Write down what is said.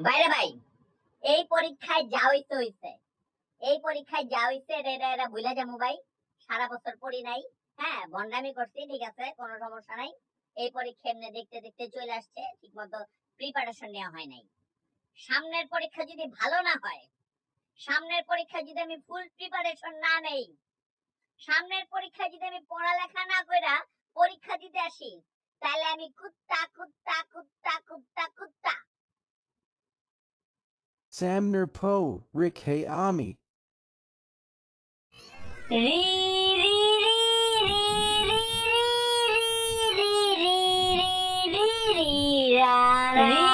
বাইরে ভাই, এই পরীক্ষায় যা হইতে হইছে, এই পরীক্ষায় যা হইছে এটা ভুলে যাবো ভাই। সারা বছর পড়ি নাই, হ্যাঁ ভন্ডামি করছি, ঠিক আছে, কোনো সমস্যা নাই। এই পরীক্ষা এমনি দেখতে দেখতে চলে আসছে, ঠিক মতো প্রিপারেশন নেওয়া হয় নাই। সামনের পরীক্ষা যদি ভালো না হয়, সামনের পরীক্ষা যদি আমি ফুল প্রিপারেশন না নেই, সামনের পরীক্ষায় যদি আমি পড়ালেখা না কইরা পরীক্ষা দিতে আসি, তাহলে আমি কুত্তা কুত্তা কুত্তা কুত্তা কুত্তা। Samner Poe, Rick Hey Ami. রি রি রি রি রি রি রি রি রি রি রা রা